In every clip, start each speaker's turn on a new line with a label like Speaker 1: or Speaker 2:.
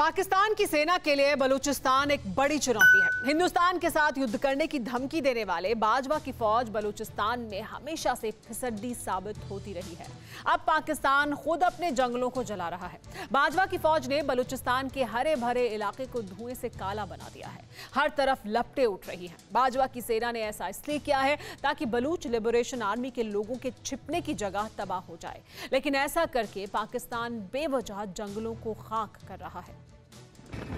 Speaker 1: पाकिस्तान की सेना के लिए बलूचिस्तान एक बड़ी चुनौती है। हिंदुस्तान के साथ युद्ध करने की धमकी देने वाले बाजवा की फौज बलूचिस्तान में हमेशा से फिसड्डी साबित होती रही है। अब पाकिस्तान खुद अपने जंगलों को जला रहा है। बाजवा की फौज ने बलूचिस्तान के हरे भरे इलाके को धुएं से काला बना दिया है। हर तरफ लपटें उठ रही हैं। बाजवा की सेना ने ऐसा इसलिए किया है ताकि बलूच लिबरेशन आर्मी के लोगों के छिपने की जगह तबाह हो जाए, लेकिन ऐसा करके पाकिस्तान बेवजह जंगलों को खाक कर रहा है।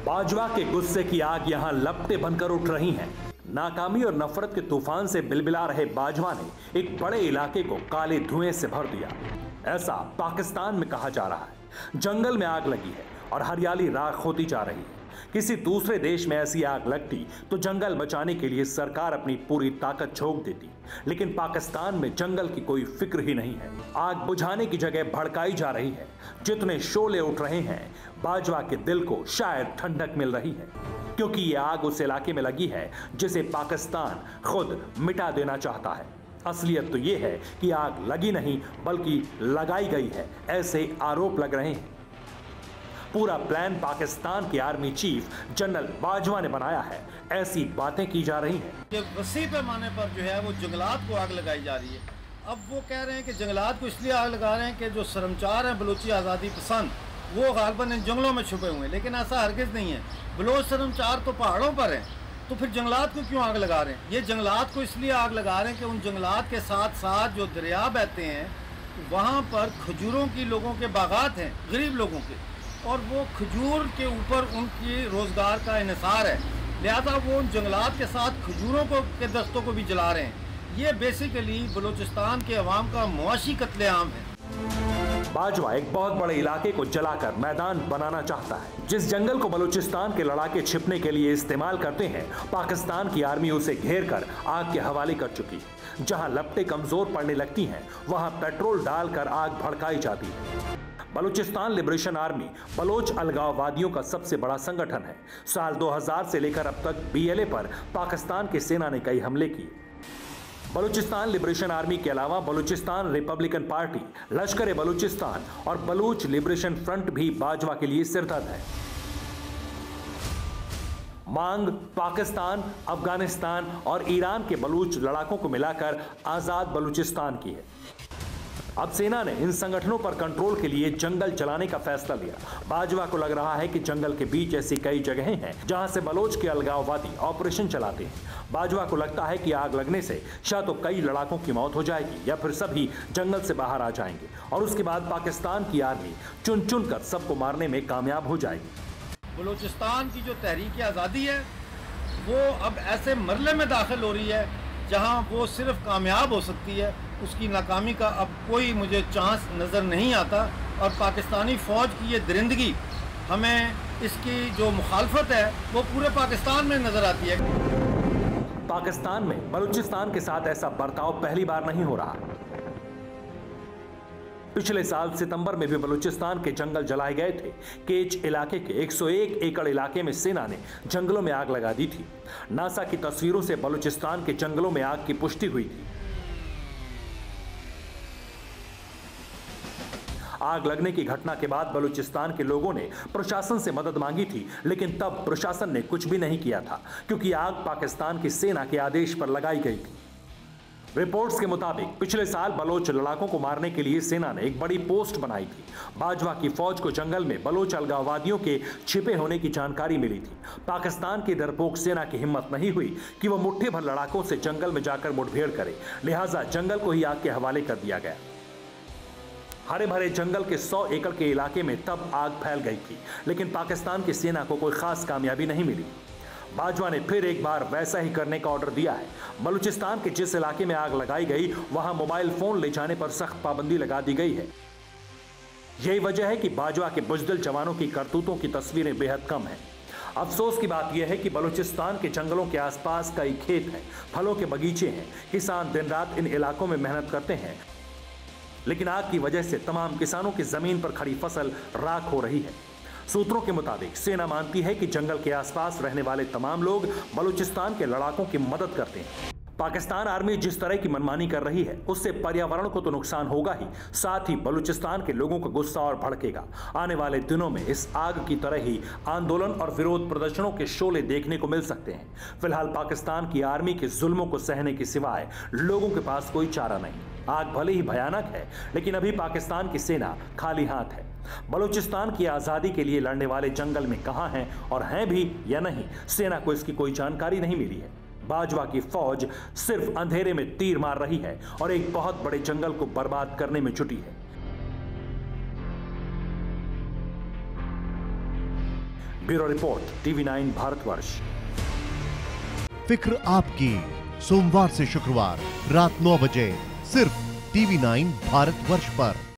Speaker 2: बाजवा के गुस्से की आग यहां लपटें बनकर उठ रही हैं। नाकामी और नफरत के तूफान से बिलबिला रहे बाजवा ने एक बड़े इलाके को काले धुएं से भर दिया। ऐसा पाकिस्तान में कहा जा रहा है। जंगल में आग लगी है और हरियाली राख होती जा रही है। किसी दूसरे देश में ऐसी आग लगती तो जंगल बचाने के लिए सरकार अपनी पूरी ताकत झोंक देती, लेकिन पाकिस्तान में जंगल की कोई फिक्र ही नहीं है। आग बुझाने की जगह भड़काई जा रही है। जितने शोले उठ रहे हैं, बाजवा के दिल को शायद ठंडक मिल रही है, क्योंकि ये आग उस इलाके में लगी है जिसे पाकिस्तान खुद मिटा देना चाहता है। असलियत तो ये है कि आग लगी नहीं बल्कि लगाई गई है, ऐसे आरोप लग रहे हैं। पूरा प्लान पाकिस्तान के आर्मी चीफ जनरल बाजवा ने बनाया है, ऐसी बातें की जा रही हैं।
Speaker 3: कि वसी पैमाने पर जो है वो जंगलात को आग लगाई जा रही है। अब वो कह रहे हैं कि जंगलात को इसलिए आग लगा रहे हैं कि जो शर्मचार हैं बलूची आज़ादी पसंद, वो गालबन इन जंगलों में छुपे हुए हैं, लेकिन ऐसा हरगिज़ नहीं है। बलोच शर्मचार तो पहाड़ों पर हैं, तो फिर जंगलात को क्यों आग लगा रहे हैं? ये जंगलात को इसलिए आग लगा रहे हैं कि उन जंगलात के साथ साथ जो दरिया बहते हैं वहाँ पर खजूरों की लोगों के बागात हैं, गरीब लोगों के, और वो खजूर के ऊपर उनकी रोज़गार का इन्हिसार है। लिहाजा वो उन जंगलात के साथ खजूरों के दस्तों को भी जला रहे हैं। ये बेसिकली बलूचिस्तान के अवाम का मुआशी कत्लेआम है।
Speaker 2: बाजवा एक बहुत बड़े इलाके को जलाकर मैदान बनाना चाहता है। जिस जंगल को बलूचिस्तान के लड़ाके छिपने के लिए इस्तेमाल करते हैं, पाकिस्तान की आर्मी उसे घेर कर आग के हवाले कर चुकी है। जहां लपटें कमजोर पड़ने लगती हैं, वहां पेट्रोल डालकर आग भड़काई जाती है। बलूचिस्तान लिबरेशन आर्मी बलोच अलगाववादियों का सबसे बड़ा संगठन है। साल 2000 से लेकर अब तक बीएलए पर पाकिस्तान की सेना ने कई हमले किए। बलूचिस्तान लिबरेशन आर्मी के अलावा बलूचिस्तान रिपब्लिकन पार्टी, लश्कर ए बलूचिस्तान और बलूच लिबरेशन फ्रंट भी बाजवा के लिए सिरदर्द है। मांग पाकिस्तान, अफगानिस्तान और ईरान के बलूच लड़ाकों को मिलाकर आजाद बलूचिस्तान की है। अब सेना ने इन संगठनों पर कंट्रोल के लिए जंगल जलाने का फैसला लिया। बाजवा को लग रहा है कि जंगल के बीच ऐसी कई जगहें हैं जहां से बलोच के अलगाववादी ऑपरेशन चलाते हैं। बाजवा को लगता है कि आग लगने से शायद तो कई लड़ाकों की मौत हो जाएगी या फिर सभी जंगल से बाहर आ जाएंगे और उसके बाद पाकिस्तान की आर्मी चुन चुन कर सबको मारने में कामयाब हो जाएगी।
Speaker 3: बलूचिस्तान की जो तहरीक आज़ादी है वो अब ऐसे मरले में दाखिल हो रही है जहां वो सिर्फ कामयाब हो सकती है। उसकी नाकामी का अब कोई मुझे चांस नज़र नहीं आता और पाकिस्तानी फ़ौज की ये दरिंदगी, हमें इसकी जो मुखालफत है वो पूरे पाकिस्तान में नज़र आती है।
Speaker 2: पाकिस्तान में बलूचिस्तान के साथ ऐसा बर्ताव पहली बार नहीं हो रहा। पिछले साल सितंबर में भी बलूचिस्तान के जंगल जलाए गए थे। केच इलाके के 101 एकड़ इलाके में सेना ने जंगलों में आग लगा दी थी। नासा की तस्वीरों से बलूचिस्तान के जंगलों में आग की पुष्टि हुई थी। आग लगने की घटना के बाद बलूचिस्तान के लोगों ने प्रशासन से मदद मांगी थी, लेकिन तब प्रशासन ने कुछ भी नहीं किया था, क्योंकि आग पाकिस्तान की सेना के आदेश पर लगाई गई थी। रिपोर्ट्स के मुताबिक पिछले साल बलोच लड़ाकों को मारने के लिए सेना ने एक बड़ी पोस्ट बनाई थी। बाजवा की फौज को जंगल में बलोच अलगाववादियों के छिपे होने की जानकारी मिली थी। पाकिस्तान की डरपोक सेना की हिम्मत नहीं हुई कि वह मुट्ठी भर लड़ाकों से जंगल में जाकर मुठभेड़ करे, लिहाजा जंगल को ही आग के हवाले कर दिया गया। हरे भरे जंगल के 100 एकड़ के इलाके में तब आग फैल गई थी, लेकिन पाकिस्तान की सेना को कोई खास कामयाबी नहीं मिली। बाजवा ने फिर एक बार वैसा ही करने का ऑर्डर दिया है। बलूचिस्तान के जिस इलाके में आग लगाई गई वहां मोबाइल फोन ले जाने पर सख्त पाबंदी लगा दी गई है। यही वजह है कि बाजवा के बुजदिल जवानों की करतूतों की तस्वीरें बेहद कम हैं। अफसोस की बात यह है कि बलूचिस्तान के जंगलों के आसपास कई खेत हैं, फलों के बगीचे हैं। किसान दिन रात इन इलाकों में मेहनत करते हैं, लेकिन आग की वजह से तमाम किसानों की जमीन पर खड़ी फसल राख हो रही है। सूत्रों के मुताबिक सेना मानती है कि जंगल के आसपास रहने वाले तमाम लोग बलूचिस्तान के लड़ाकों की मदद करते हैं। पाकिस्तान आर्मी जिस तरह की मनमानी कर रही है उससे पर्यावरण को तो नुकसान होगा ही, साथ ही बलूचिस्तान के लोगों का गुस्सा और भड़केगा। आने वाले दिनों में इस आग की तरह ही आंदोलन और विरोध प्रदर्शनों के शोले देखने को मिल सकते हैं। फिलहाल पाकिस्तान की आर्मी के जुल्मों को सहने के सिवाय लोगों के पास कोई चारा नहीं। आग भले ही भयानक है, लेकिन अभी पाकिस्तान की सेना खाली हाथ है। बलूचिस्तान की आजादी के लिए लड़ने वाले जंगल में कहां हैं और हैं भी या नहीं, सेना को इसकी कोई जानकारी नहीं मिली है। बाजवा की फौज सिर्फ अंधेरे में तीर मार रही है और एक बहुत बड़े जंगल को बर्बाद करने में जुटी है। Bureau report, TV9 Bharatvarsh.
Speaker 4: फिक्र आपकी, सोमवार से शुक्रवार रात 9 बजे सिर्फ TV9 भारतवर्ष पर।